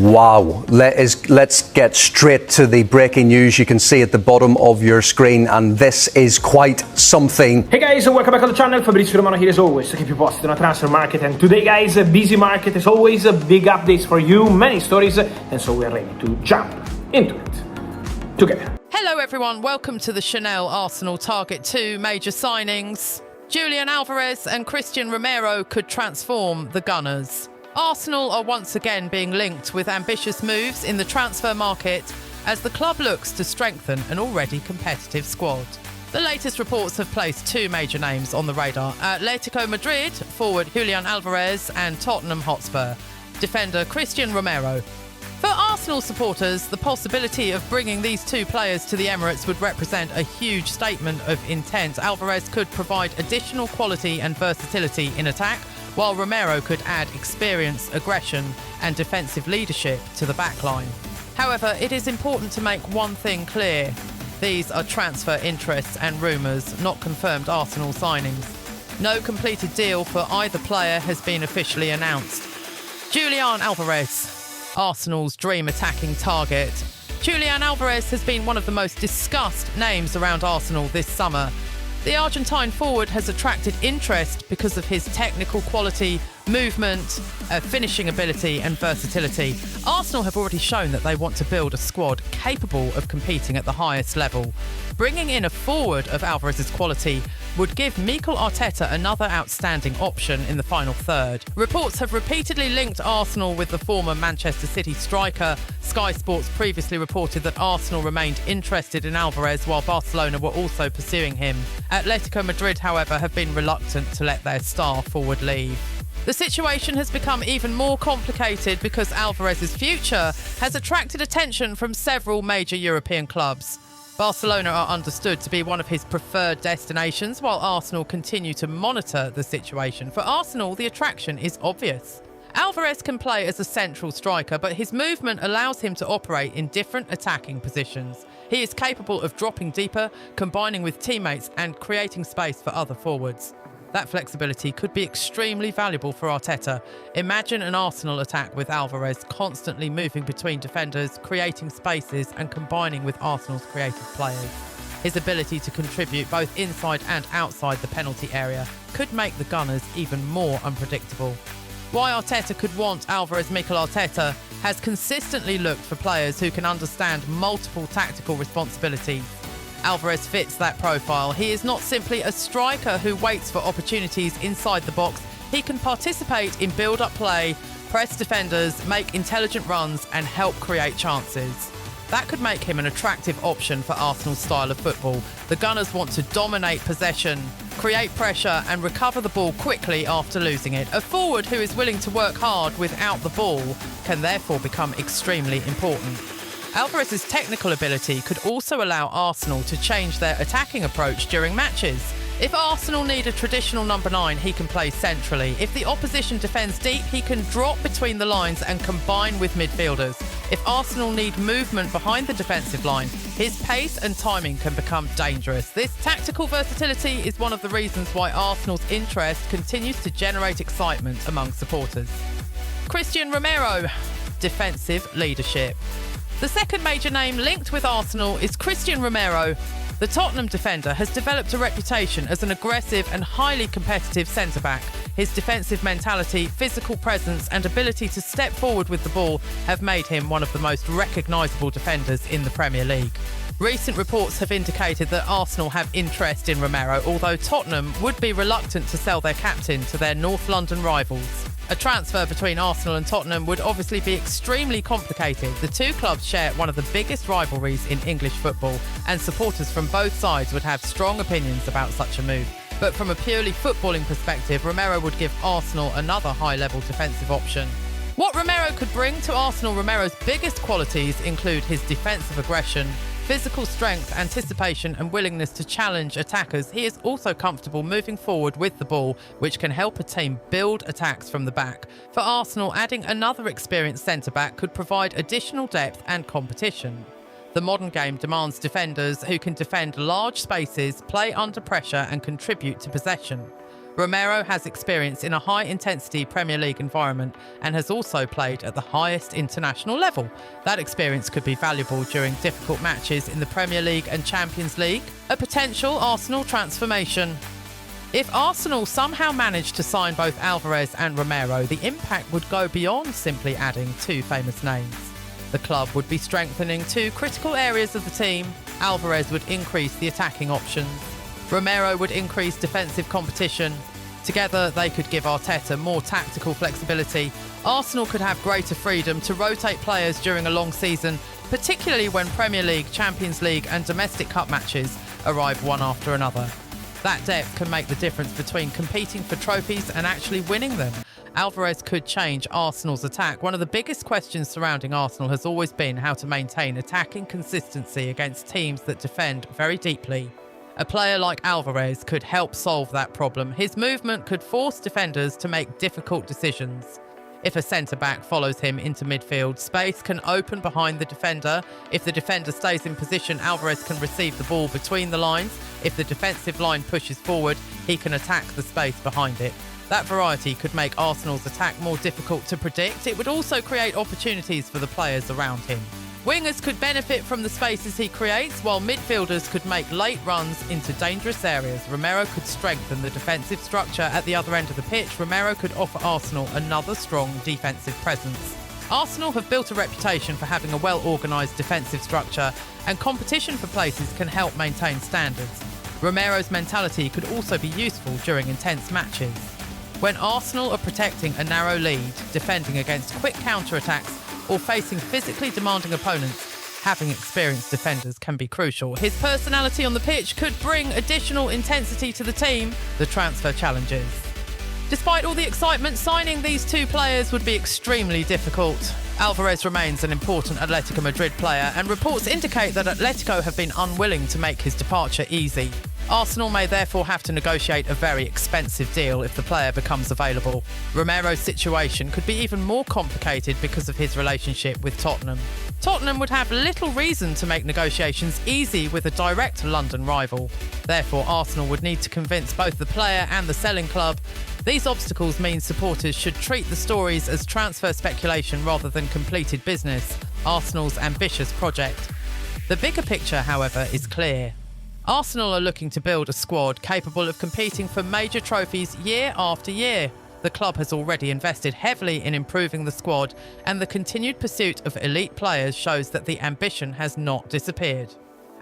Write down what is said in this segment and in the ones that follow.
Wow, let's get straight to the breaking news you can see at the bottom of your screen, and this is quite something. Hey guys, welcome back on the channel. Fabrizio Romano here as always to keep you posted on a transfer market. And today guys, a busy market as always, big updates for you, many stories, and so we're ready to jump into it together. Hello everyone, welcome to the Chanel Arsenal target 2 major signings. Julian Alvarez and Christian Romero could transform the Gunners. Arsenal are once again being linked with ambitious moves in the transfer market as the club looks to strengthen an already competitive squad. The latest reports have placed 2 major names on the radar: Atletico Madrid forward Julian Alvarez and Tottenham Hotspur defender Christian Romero. For Arsenal supporters, the possibility of bringing these 2 players to the Emirates would represent a huge statement of intent. Alvarez could provide additional quality and versatility in attack, while Romero could add experience, aggression and defensive leadership to the backline. However, it is important to make one thing clear. These are transfer interests and rumours, not confirmed Arsenal signings. No completed deal for either player has been officially announced. Julian Alvarez, Arsenal's dream attacking target. Julian Alvarez has been one of the most discussed names around Arsenal this summer. The Argentine forward has attracted interest because of his technical quality, movement, finishing ability and versatility. Arsenal have already shown that they want to build a squad capable of competing at the highest level. Bringing in a forward of Alvarez's quality would give Mikel Arteta another outstanding option in the final third. Reports have repeatedly linked Arsenal with the former Manchester City striker. Sky Sports previously reported that Arsenal remained interested in Alvarez while Barcelona were also pursuing him. Atletico Madrid, however, have been reluctant to let their star forward leave. The situation has become even more complicated because Alvarez's future has attracted attention from several major European clubs. Barcelona are understood to be one of his preferred destinations, while Arsenal continue to monitor the situation. For Arsenal, the attraction is obvious. Alvarez can play as a central striker, but his movement allows him to operate in different attacking positions. He is capable of dropping deeper, combining with teammates and creating space for other forwards. That flexibility could be extremely valuable for Arteta. Imagine an Arsenal attack with Alvarez constantly moving between defenders, creating spaces and combining with Arsenal's creative players. His ability to contribute both inside and outside the penalty area could make the Gunners even more unpredictable. Why Arteta could want Alvarez, Mikel Arteta has consistently looked for players who can understand multiple tactical responsibilities. Alvarez fits that profile. He is not simply a striker who waits for opportunities inside the box. He can participate in build-up play, press defenders, make intelligent runs and help create chances. That could make him an attractive option for Arsenal's style of football. The Gunners want to dominate possession, create pressure and recover the ball quickly after losing it. A forward who is willing to work hard without the ball can therefore become extremely important. Alvarez's technical ability could also allow Arsenal to change their attacking approach during matches. If Arsenal need a traditional number 9, he can play centrally. If the opposition defends deep, he can drop between the lines and combine with midfielders. If Arsenal need movement behind the defensive line, his pace and timing can become dangerous. This tactical versatility is one of the reasons why Arsenal's interest continues to generate excitement among supporters. Christian Romero, defensive leadership. The second major name linked with Arsenal is Christian Romero. The Tottenham defender has developed a reputation as an aggressive and highly competitive centre-back. His defensive mentality, physical presence and ability to step forward with the ball have made him one of the most recognisable defenders in the Premier League. Recent reports have indicated that Arsenal have interest in Romero, although Tottenham would be reluctant to sell their captain to their North London rivals. A transfer between Arsenal and Tottenham would obviously be extremely complicated. The 2 clubs share one of the biggest rivalries in English football, and supporters from both sides would have strong opinions about such a move. But from a purely footballing perspective, Romero would give Arsenal another high-level defensive option. What Romero could bring to Arsenal, Romero's biggest qualities include his defensive aggression, physical strength, anticipation and willingness to challenge attackers. He is also comfortable moving forward with the ball, which can help a team build attacks from the back. For Arsenal, adding another experienced centre-back could provide additional depth and competition. The modern game demands defenders who can defend large spaces, play under pressure and contribute to possession. Romero has experience in a high-intensity Premier League environment and has also played at the highest international level. That experience could be valuable during difficult matches in the Premier League and Champions League. A potential Arsenal transformation. If Arsenal somehow managed to sign both Alvarez and Romero, the impact would go beyond simply adding two famous names. The club would be strengthening two critical areas of the team. Alvarez would increase the attacking options. Romero would increase defensive competition. Together, they could give Arteta more tactical flexibility. Arsenal could have greater freedom to rotate players during a long season, particularly when Premier League, Champions League and domestic cup matches arrive one after another. That depth can make the difference between competing for trophies and actually winning them. Alvarez could change Arsenal's attack. One of the biggest questions surrounding Arsenal has always been how to maintain attacking consistency against teams that defend very deeply. A player like Alvarez could help solve that problem. His movement could force defenders to make difficult decisions. If a centre-back follows him into midfield, space can open behind the defender. If the defender stays in position, Alvarez can receive the ball between the lines. If the defensive line pushes forward, he can attack the space behind it. That variety could make Arsenal's attack more difficult to predict. It would also create opportunities for the players around him. Wingers could benefit from the spaces he creates, while midfielders could make late runs into dangerous areas. Romero could strengthen the defensive structure at the other end of the pitch. Romero could offer Arsenal another strong defensive presence. Arsenal have built a reputation for having a well-organised defensive structure, and competition for places can help maintain standards. Romero's mentality could also be useful during intense matches. When Arsenal are protecting a narrow lead, defending against quick counter-attacks, or facing physically demanding opponents, having experienced defenders can be crucial. His personality on the pitch could bring additional intensity to the team. The transfer challenges. Despite all the excitement, signing these two players would be extremely difficult. Alvarez remains an important Atletico Madrid player, and reports indicate that Atletico have been unwilling to make his departure easy. Arsenal may therefore have to negotiate a very expensive deal if the player becomes available. Romero's situation could be even more complicated because of his relationship with Tottenham. Tottenham would have little reason to make negotiations easy with a direct London rival. Therefore, Arsenal would need to convince both the player and the selling club. These obstacles mean supporters should treat the stories as transfer speculation rather than completed business, Arsenal's ambitious project. The bigger picture, however, is clear. Arsenal are looking to build a squad capable of competing for major trophies year after year. The club has already invested heavily in improving the squad, and the continued pursuit of elite players shows that the ambition has not disappeared.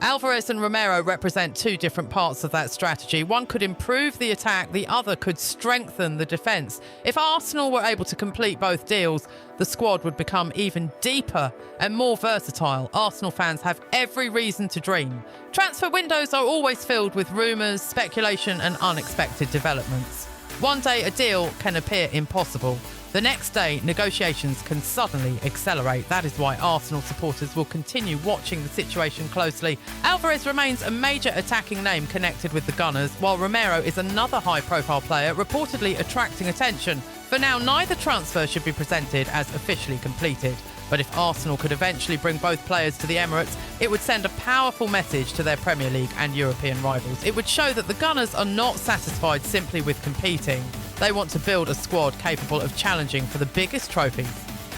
Alvarez and Romero represent two different parts of that strategy. One could improve the attack, the other could strengthen the defence. If Arsenal were able to complete both deals, the squad would become even deeper and more versatile. Arsenal fans have every reason to dream. Transfer windows are always filled with rumours, speculation and unexpected developments. One day a deal can appear impossible. The next day, negotiations can suddenly accelerate. That is why Arsenal supporters will continue watching the situation closely. Alvarez remains a major attacking name connected with the Gunners, while Romero is another high-profile player reportedly attracting attention. For now, neither transfer should be presented as officially completed. But if Arsenal could eventually bring both players to the Emirates, it would send a powerful message to their Premier League and European rivals. It would show that the Gunners are not satisfied simply with competing. They want to build a squad capable of challenging for the biggest trophies.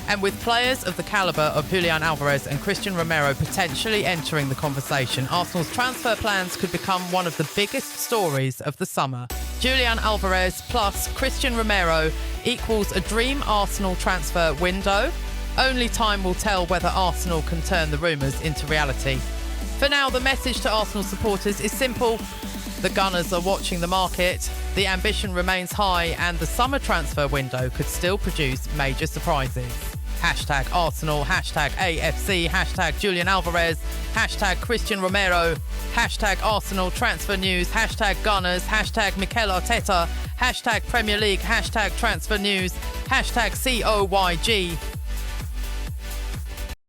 And with players of the calibre of Julian Alvarez and Christian Romero potentially entering the conversation, Arsenal's transfer plans could become one of the biggest stories of the summer. Julian Alvarez plus Christian Romero equals a dream Arsenal transfer window. Only time will tell whether Arsenal can turn the rumours into reality. For now, the message to Arsenal supporters is simple. The Gunners are watching the market, the ambition remains high, and the summer transfer window could still produce major surprises. Hashtag Arsenal, hashtag AFC, hashtag Julian Alvarez, hashtag Christian Romero, hashtag Arsenal transfer news, hashtag Gunners, hashtag Mikel Arteta, hashtag Premier League, hashtag transfer news, hashtag COYG.